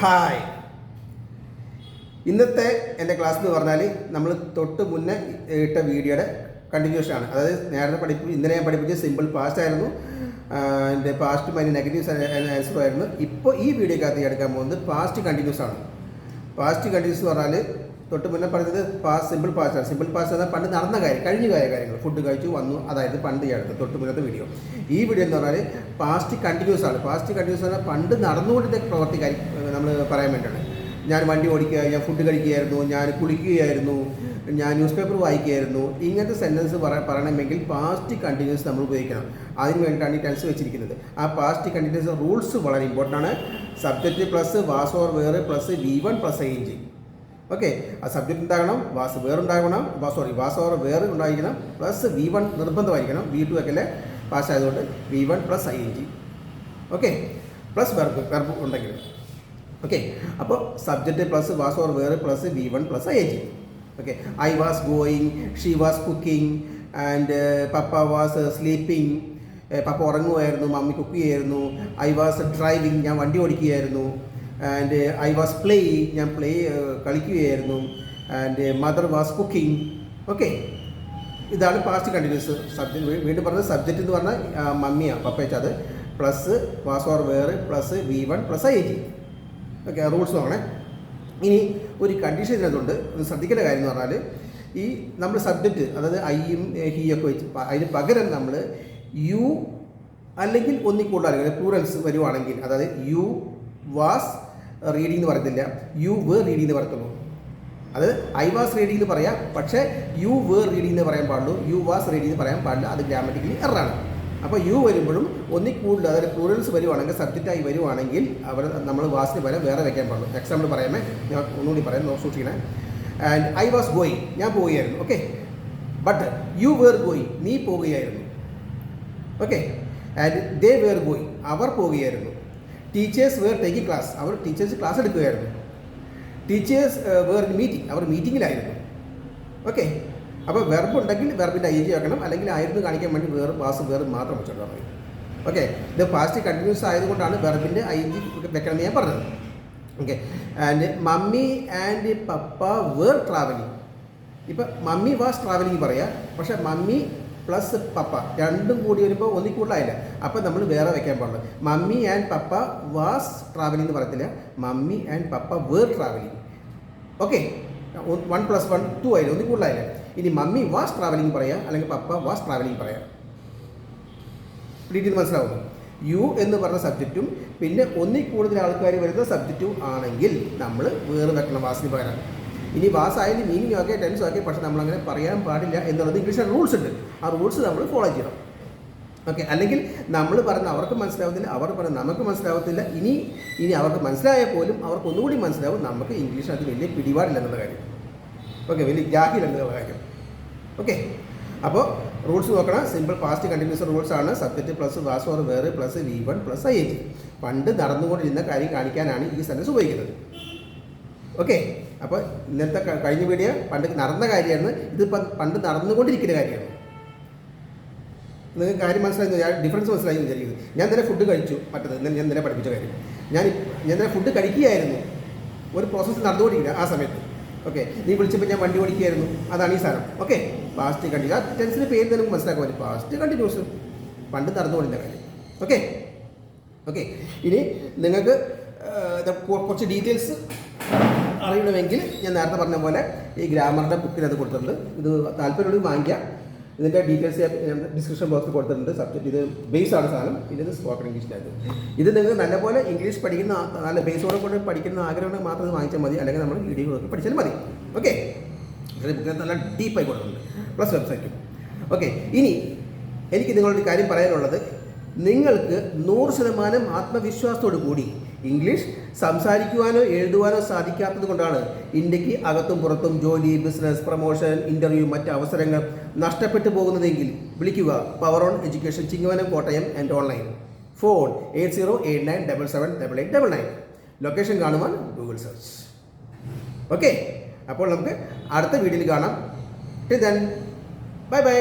Hi. ഇന്നത്തെ എൻ്റെ class എന്ന് പറഞ്ഞാൽ നമ്മൾ തൊട്ട് മുന്നേ ഇട്ട വീഡിയോയുടെ കണ്ടിന്യൂഷൻ ആണ്. അതായത് നേരത്തെ ഇന്നലെ ഞാൻ പഠിപ്പിച്ച സിമ്പിൾ പാസ്റ്റ് ആയിരുന്നു. എൻ്റെ പാസ്റ്റും അതിന് നെഗറ്റീവ്സ് ആൻസറും ആയിരുന്നു. ഇപ്പോൾ ഈ വീഡിയോക്കകത്ത് എടുക്കാൻ പോകുന്നത് പാസ്റ്റ് കണ്ടിന്യൂസ് ആണ്. പാസ്റ്റ് കണ്ടിന്യൂസ് എന്ന് പറഞ്ഞാൽ തൊട്ട് മുന്നേ പറഞ്ഞത് സിമ്പിൾ പാസ്റ്റ് ആണ്. സിമ്പിൾ പാസ്റ്റ് എന്നാൽ പണ്ട് നടന്ന കാര്യം, കഴിഞ്ഞ കാര്യങ്ങൾ, ഫുഡ് കഴിച്ചു വന്നു, അതായത് പണ്ട് ഈ അടുത്ത് തൊട്ട് മുന്നത്തെ വീഡിയോ. ഈ വീഡിയോ എന്ന് പറഞ്ഞാൽ പാസ്റ്റ് കണ്ടിന്യൂസ് ആണ്. പാസ്റ്റ് കണ്ടിന്യൂസ് പറഞ്ഞാൽ പണ്ട് നടന്നുകൊണ്ടിരുന്ന പ്രവൃത്തി കാര്യം നമ്മൾ പറയാൻ വേണ്ടിയാണ്. ഞാൻ വണ്ടി ഓടിക്കുക, ഞാൻ ഫുഡ് കഴിക്കുകയായിരുന്നു, ഞാൻ കുളിക്കുകയായിരുന്നു, ഞാൻ ന്യൂസ് പേപ്പർ വായിക്കുകയായിരുന്നു. ഇങ്ങനത്തെ സെൻറ്റൻസ് പറയണമെങ്കിൽ പാസ്റ്റ് കണ്ടിന്യൂസ് നമ്മൾ ഉപയോഗിക്കണം. അതിന് വേണ്ടിയിട്ടാണ് ഈ ടെൻസ് വെച്ചിരിക്കുന്നത്. ആ പാസ്റ്റ് കണ്ടിന്യൂസ് റൂൾസ് വളരെ ഇമ്പോർട്ടൻ്റ് ആണ്. Subject plus was or were plus V1 plus ING. Okay, ആ സബ്ജക്റ്റ് ഉണ്ടാകണം, വാസ് വേറെ ഉണ്ടാകണം, വാസ് ഓർ വേറെ ഉണ്ടായിരിക്കണം, പ്ലസ് V1 നിർബന്ധമായിരിക്കണം. V2 ഒക്കെ അല്ലേ പാസ് ആയതുകൊണ്ട് V1 plus ING. Okay, plus verb ഉണ്ടെങ്കിൽ. ഓക്കെ, അപ്പോൾ subject plus was or were plus V1 plus ING. Okay, I was going, she was cooking and papa was sleeping. Papa ഉറങ്ങുമായിരുന്നു, mummy cook ചെയ്യായിരുന്നു. I was driving, ഞാൻ വണ്ടി ഓടിക്കുകയായിരുന്നു. And I was playing, ഞാൻ കളിക്കുകയായിരുന്നു. And mother was cooking. Okay, ഇതാണ് past continuous. Subject വീണ്ടും പറഞ്ഞത് സബ്ജക്റ്റ് എന്ന് പറഞ്ഞാൽ മമ്മിയാണ്, പപ്പ വെച്ചത്, plus was or were plus V1 plus ING. Okay, rules നോക്കണേ. ഇനി ഒരു കണ്ടീഷൻ ഇതിനകത്തുണ്ട്. ശ്രദ്ധിക്കേണ്ട കാര്യം എന്ന് പറഞ്ഞാൽ ഈ നമ്മൾ സബ്ജക്റ്റ്, അതായത് ഐയും ഹീയൊക്കെ വെച്ച് അതിന് പകരം നമ്മൾ യു അല്ലെങ്കിൽ ഒന്നിൽ കൂടുതൽ പ്ലൂറൽസ് വരുവാണെങ്കിൽ, അതായത് യു വാസ് റീഡിംഗ് എന്ന് പറയത്തില്ല, യു വേർ റീഡിംഗ് എന്ന് പറയത്തുള്ളൂ. അത് ഐ വാസ് റീഡിംഗ് എന്ന് പറയാം, പക്ഷേ യു വേർ റീഡിംഗ് എന്ന് പറയാൻ പാടുള്ളൂ, യു വാസ് റീഡിംഗ് എന്ന് പറയാൻ പാടില്ല. അത് ഗ്രാമറ്റിക്കലി എററാണ്. അപ്പോൾ യു വരുമ്പോഴും ഒന്നിൽ കൂടുതൽ, അതായത് പ്ലൂറൽസ് വരുവാണെങ്കിൽ, സബ്ജക്റ്റായി വരുവാണെങ്കിൽ നമ്മൾ വാസിന് പകരം വേറെ വയ്ക്കാൻ പാടുള്ളൂ. എക്സാമ്പിൾ പറയാമേ, ഞാൻ ഒന്നുകൂടി പറയാം, സൂക്ഷിക്കണേ. ആൻഡ് ഐ വാസ് ഗോയിങ്, ഞാൻ പോവുകയായിരുന്നു. Okay, but you were going, നീ പോവുകയായിരുന്നു. Okay, and they were going, അവർ പോവുകയായിരുന്നു. ടീച്ചേഴ്സ് വേർ ടേക്കിംഗ് ക്ലാസ്, അവർ ടീച്ചേഴ്സ് ക്ലാസ് എടുക്കുകയായിരുന്നു. ടീച്ചേഴ്സ് വേർ മീറ്റിംഗ്, അവർ മീറ്റിങ്ങിലായിരുന്നു. ഓക്കെ, അപ്പോൾ വെർബ് ഉണ്ടെങ്കിൽ വെർബിൻ്റെ ING വെക്കണം, അല്ലെങ്കിൽ ആയിരുന്നു കാണിക്കാൻ വേണ്ടി വാസ് വേർ മാത്രം വെച്ചോളാം. ഓക്കെ, ഇത് പാസ്റ്റ് കണ്ടിന്യൂസ് ആയതുകൊണ്ടാണ് വെർബിൻ്റെ ING വെക്കണമെന്ന് ഞാൻ പറഞ്ഞത്. Okay, and mummy and papa were travelling. ഇപ്പം മമ്മി വാസ് ട്രാവലിംഗ് പറയാം, പക്ഷേ മമ്മി പ്ലസ് പപ്പ രണ്ടും കൂടി വരുമ്പോൾ ഒന്നിൽ കൂടുതലായില്ല. അപ്പം നമ്മൾ വേറെ വയ്ക്കാൻ പാടില്ല. Mummy and papa was travelling എന്ന് പറയത്തില്ല, mummy and papa were travelling. Okay, 1 + 1 2 ആയില്ല, ഒന്നിൽ കൂടുതലായില്ല. ഇനി മമ്മി വാസ് ട്രാവലിംഗ് പറയാം, അല്ലെങ്കിൽ പപ്പ വാസ് ട്രാവലിംഗ് പറയാം. ഡീറ്റെയിൽ മനസ്സിലാവുന്നു. യു എന്ന് പറഞ്ഞ സബ്ജക്റ്റും പിന്നെ ഒന്നിൽ കൂടുതൽ ആൾക്കാർ വരുന്ന സബ്ജക്റ്റും ആണെങ്കിൽ നമ്മൾ വേറെ വെക്കണം വാസിന് പകരം. ഇനി വാസ് ആയാലും മീനിങ് ഒക്കെ ടെൻസ് ഒക്കെ, പക്ഷെ നമ്മളങ്ങനെ പറയാൻ പാടില്ല എന്നുള്ളത് ഇംഗ്ലീഷിൽ റൂൾസ് ഉണ്ട്. ആ റൂൾസ് നമ്മൾ ഫോളോ ചെയ്യണം. ഓക്കെ, അല്ലെങ്കിൽ നമ്മൾ പറഞ്ഞ അവർക്ക് മനസ്സിലാവത്തില്ല, അവർ പറഞ്ഞ നമുക്ക് മനസ്സിലാവത്തില്ല. ഇനി അവർക്ക് മനസ്സിലായാൽ പോലും അവർക്ക് ഒന്നുകൂടി മനസ്സിലാവും, നമുക്ക് ഇംഗ്ലീഷിനകത്ത് വലിയ പിടിപാടില്ല എന്നുള്ള കാര്യം. ഓക്കെ, വലിയ ജാഹിലെന്നുള്ള കാര്യം. ഓക്കെ, അപ്പോൾ റൂൾസ് നോക്കണം. സിമ്പിൾ പാസ്റ്റ് കണ്ടിന്യൂസ് റൂൾസ് ആണ്. Subject plus was or were plus V1 plus ING. പണ്ട് നടന്നുകൊണ്ടിരുന്ന കാര്യം കാണിക്കാനാണ് ഈ സെൻറ്റൻസ് ഉപയോഗിക്കുന്നത്. ഓക്കെ, അപ്പോൾ ഇന്നത്തെ കഴിഞ്ഞ വീഡിയോ പണ്ട് നടന്ന കാര്യമാണ്, ഇതിപ്പോൾ പണ്ട് നടന്നുകൊണ്ടിരിക്കുന്ന കാര്യമാണ്. നിങ്ങൾക്ക് കാര്യം മനസ്സിലായി, ഡിഫറൻസ് മനസ്സിലായി വിചാരിക്കുന്നത്. ഞാൻ തന്നെ ഫുഡ് കഴിച്ചു, ഞാൻ തന്നെ പഠിപ്പിച്ച കാര്യം. ഞാൻ തന്നെ ഫുഡ് കഴിക്കുകയായിരുന്നു, ഒരു പ്രോസസ്സ് നടന്നുകൊണ്ടിരിക്കുക ആ സമയത്ത്. ഓക്കെ, നീ വിളിച്ചപ്പോൾ ഞാൻ വണ്ടി ഓടിക്കുകയായിരുന്നു, അതാണ് ഈ സാധനം. Okay, past continuous. ആ ടെൻസിൻ്റെ പേര് തന്നെ നമുക്ക് മനസ്സിലാക്കാൻ പറ്റും, പാസ്റ്റ് കണ്ടിന്യൂസ്, പണ്ട് നടന്നുകൊണ്ടിരുന്ന കാര്യം. ഓക്കെ, ഇനി നിങ്ങൾക്ക് കുറച്ച് ഡീറ്റെയിൽസ് അറിയണമെങ്കിൽ ഞാൻ നേരത്തെ പറഞ്ഞ പോലെ ഈ ഗ്രാമറിൻ്റെ ബുക്കിനകത്ത് കൊടുത്തിട്ടുണ്ട്. ഇത് താല്പര്യമുണ്ടെങ്കിൽ വാങ്ങിക്കാം. ഇതിൻ്റെ ഡീറ്റെയിൽസ് ഡിസ്ക്രിപ്ഷൻ ബോക്സിൽ കൊടുത്തിട്ടുണ്ട്. സബ്ജക്റ്റ് ഇത് ബേസ് ആണ് സാധനം. പിന്നെ ഇത് സ്പോക്കൺ ഇംഗ്ലീഷിനകത്ത്. ഇത് നിങ്ങൾക്ക് നല്ലപോലെ ഇംഗ്ലീഷ് പഠിക്കുന്ന, നല്ല ബേസോടെ കൊണ്ട് പഠിക്കുന്ന ആഗ്രഹമുണ്ടെങ്കിൽ മാത്രം ഇത് വാങ്ങിച്ചാൽ മതി, അല്ലെങ്കിൽ നമ്മൾ വീഡിയോ നോക്കി പഠിച്ചാലും മതി. ഓക്കെ, ബുക്കിനകത്ത് നല്ല ഡീപ്പായി കൊടുത്തിട്ടുണ്ട്, പ്ലസ് വെബ്സൈറ്റും. ഓക്കെ, ഇനി എനിക്ക് നിങ്ങളൊരു കാര്യം പറയാനുള്ളത്, നിങ്ങൾക്ക് 100% ആത്മവിശ്വാസത്തോടു കൂടി ഇംഗ്ലീഷ് സംസാരിക്കുവാനോ എഴുതുവാനോ സാധിക്കാത്തത് കൊണ്ടാണ് ഇന്ത്യക്ക് അകത്തും പുറത്തും ജോലി, ബിസിനസ്, പ്രൊമോഷൻ, ഇൻ്റർവ്യൂ, മറ്റ് അവസരങ്ങൾ നഷ്ടപ്പെട്ടു പോകുന്നതെങ്കിൽ വിളിക്കുക power on education, Chingavanam, Kottayam and online. Phone 8089778899. Location കാണുവാൻ ഗൂഗിൾ സെർച്ച്. ഓക്കെ, അപ്പോൾ നമുക്ക് അടുത്ത വീഡിയോയിൽ കാണാം. Till then, bye bye.